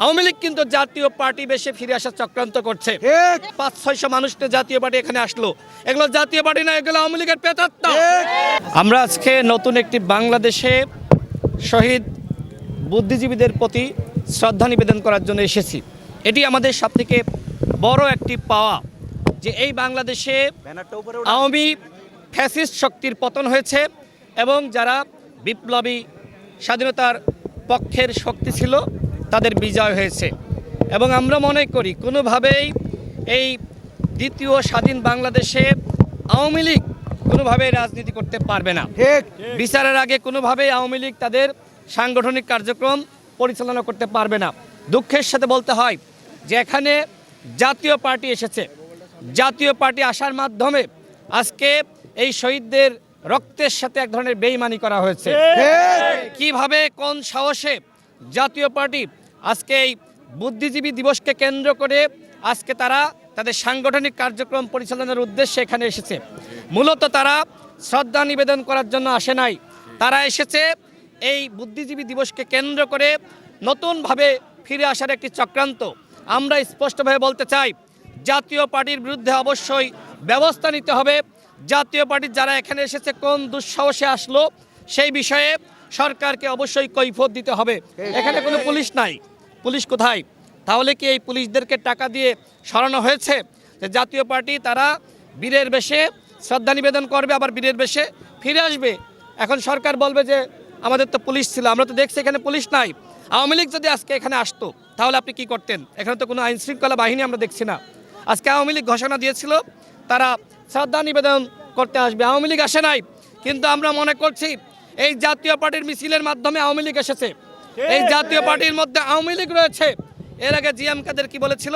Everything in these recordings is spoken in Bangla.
আওয়ামী লীগ কিন্তু জাতীয় পার্টি বেশে ফিরে আসার চক্রান্ত করছে। 500-600 মানুষ জাতীয় পার্টি এখানে আসলো, এগুলো জাতীয় পার্টি না, এগুলো আওয়ামী লীগের প্রেতাত্মা। আমরা আজকে নতুন একটি বাংলাদেশে শহীদ বুদ্ধিজীবীদের প্রতি শ্রদ্ধা নিবেদন করার জন্য এসেছি। এটি আমাদের সবথেকে বড় একটি পাওয়া যে এই বাংলাদেশে আওয়ামী ফ্যাসিস্ট শক্তির পতন হয়েছে এবং যারা বিপ্লবী স্বাধীনতার পক্ষের শক্তি ছিল তাদের বিজয় হয়েছে। এবং আমরা মনে করি কোনোভাবেই এই দ্বিতীয় স্বাধীন বাংলাদেশে আওয়ামী লীগ কোনোভাবেই রাজনীতি করতে পারবে না। বিচারের আগে কোনোভাবেই আওয়ামী লীগ তাদের সাংগঠনিক কার্যক্রম পরিচালনা করতে পারবে না। দুঃখের সাথে বলতে হয় যে এখানে জাতীয় পার্টি এসেছে, জাতীয় পার্টি আসার মাধ্যমে আজকে এই শহীদদের রক্তের সাথে এক ধরনের বেইমানি করা হয়েছে। কিভাবে কোন সাহসে জাতীয় পার্টি আজকে এই বুদ্ধিজীবী দিবসকে কেন্দ্র করে আজকে তারা তাদের সাংগঠনিক কার্যক্রম পরিচালনার উদ্দেশ্যে এখানে এসেছে। মূলত তারা শ্রদ্ধা নিবেদন করার জন্য আসে নাই, তারা এসেছে এই বুদ্ধিজীবী দিবসকে কেন্দ্র করে নতুনভাবে ফিরে আসার একটি চক্রান্ত। আমরা স্পষ্টভাবে বলতে চাই জাতীয় পার্টির বিরুদ্ধে অবশ্যই ব্যবস্থা নিতে হবে। জাতীয় পার্টির যারা এখানে এসেছে কোন দুঃসাহসে আসলো সেই বিষয়ে সরকারকে অবশ্যই কৈফিয়ত দিতে হবে। এখানে কোনো পুলিশ নাই, পুলিশ কোথায়? তাহলে কি এই পুলিশদেরকে টাকা দিয়ে সরানো হয়েছে যে জাতীয় পার্টি তারা বীরের বেশে শ্রদ্ধা নিবেদন করবে আবার বীরের বেশে ফিরে আসবে? এখন সরকার বলবে যে আমাদের তো পুলিশ ছিল, আমরা তো দেখছি এখানে পুলিশ নাই। আওয়ামী লীগ যদি আজকে এখানে আসতো তাহলে আপনি কি করতেন? এখানে তো কোনো আইন শৃঙ্খলা বাহিনী আমরা দেখছি না। আজকে আওয়ামী লীগ ঘোষণা দিয়েছিল তারা শ্রদ্ধা নিবেদন করতে আসবে, আওয়ামী লীগ আসে নাই। কিন্তু আমরা মনে করছি এই জাতীয় পার্টির মিছিলের মাধ্যমে আওয়ামী লীগ এসেছে, এই জাতীয় পার্টির মধ্যে আওয়ামী লীগ রয়েছে। এর আগে জিএম কাদের কি বলেছিল?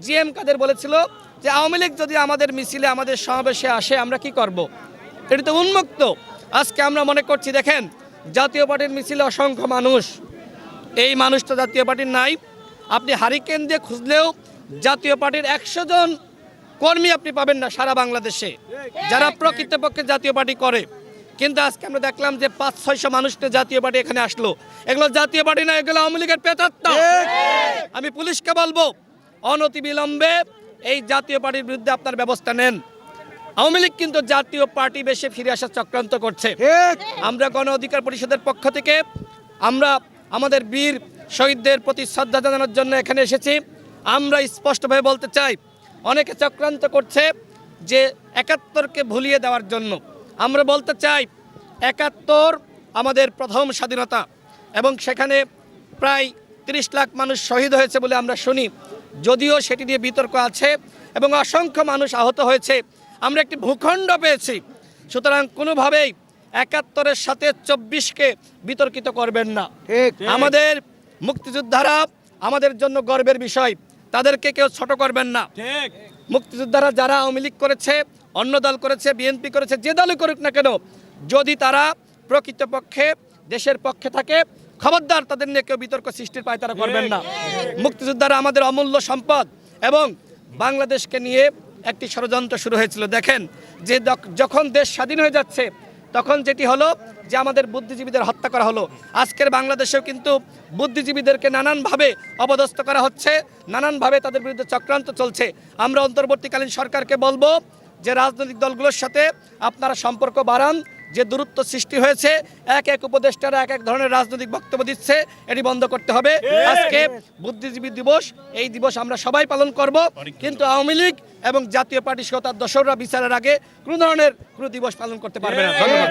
জিএম কাদের বলেছিল যে আওয়ামী লীগ যদি আমাদের মিছিলে আমাদের সমাবেশে আসে আমরা কি করব? এটি তো উন্মুক্ত। আজকে আমরা মনে করছি দেখেন জাতীয় পার্টির মিছিলে অসংখ্য মানুষ, এই মানুষটা জাতীয় পার্টির নাই। আপনি হারিকেন দিয়ে খুঁজলেও জাতীয় পার্টির 100 জন কর্মী আপনি পাবেন না সারা বাংলাদেশে যারা প্রকৃতপক্ষে জাতীয় পার্টি করে। কিন্তু আজকে আমরা দেখলাম যে 500-600 মানুষ জাতীয় পার্টি এখানে আসলো, এগুলো জাতীয় পার্টি না, এগুলো আওয়ামী লীগের প্রেতাত্মা। আমি পুলিশকে বলবো অনতিবিলম্বে এই জাতীয় পার্টির বিরুদ্ধে আপনার ব্যবস্থা নেন। আওয়ামী লীগ কিন্তু জাতীয় পার্টি বেশে ফিরে আসার চক্রান্ত করছে। আমরা গণ অধিকার পরিষদের পক্ষ থেকে আমরা আমাদের বীর শহীদদের প্রতি শ্রদ্ধা জানানোর জন্য এখানে এসেছি। আমরা স্পষ্টভাবে বলতে চাই অনেকে চক্রান্ত করছে যে 71কে ভুলিয়ে দেওয়ার জন্য। আমরা বলতে চাই 71 আমাদের প্রথম স্বাধীনতা এবং সেখানে প্রায় 30 লাখ মানুষ শহীদ হয়েছে বলে আমরা শুনি, যদিও সেটি নিয়ে বিতর্ক আছে এবং অসংখ্য মানুষ আহত হয়েছে। আমরা একটি ভূখণ্ড পেয়েছি, সুতরাং কোনোভাবেই 71-এর সাথে 24কে বিতর্কিত করবেন না। আমাদের মুক্তিযোদ্ধারা আমাদের জন্য গর্বের বিষয়, তাদেরকে কেউ ছোট করবেন না। মুক্তিযোদ্ধারা যারা আওয়ামী লীগ করেছে, অন্য দল করেছে, বিএনপি করেছে, যে দলই করুক না কেন, যদি তারা প্রকৃতপক্ষে দেশের পক্ষে থাকে খবরদার তাদের নিয়ে কেউ বিতর্ক সৃষ্টির পায় তারা করবেন না। মুক্তিযোদ্ধারা আমাদের অমূল্য সম্পদ এবং বাংলাদেশকে নিয়ে একটি ষড়যন্ত্র শুরু হয়েছিল। দেখেন যে যখন দেশ স্বাধীন হয়ে যাচ্ছে তখন যেটি হলো যে আমাদের বুদ্ধিজীবীদের হত্যা করা হলো। আজকের বাংলাদেশেও কিন্তু বুদ্ধিজীবীদেরকে নানানভাবে অপদস্থ করা হচ্ছে, নানানভাবে তাদের বিরুদ্ধে চক্রান্ত চলছে। আমরা অন্তর্বর্তীকালীন সরকারকে বলবো যে রাজনৈতিক দলগুলোর সাথে আপনারা সম্পর্ক বাড়ান। যে দূরত্ব সৃষ্টি হয়েছে, এক এক উপদেষ্টারা এক এক ধরনের রাজনৈতিক বক্তব্য দিচ্ছে, এটি বন্ধ করতে হবে। আজকে বুদ্ধিজীবী দিবস, এই দিবস আমরা সবাই পালন করব, কিন্তু আওয়ামী লীগ এবং জাতীয় পার্টি সহ তার দোসররা বিচারের আগে কোনো ধরনের কোনো দিবস পালন করতে পারবে না। ধন্যবাদ।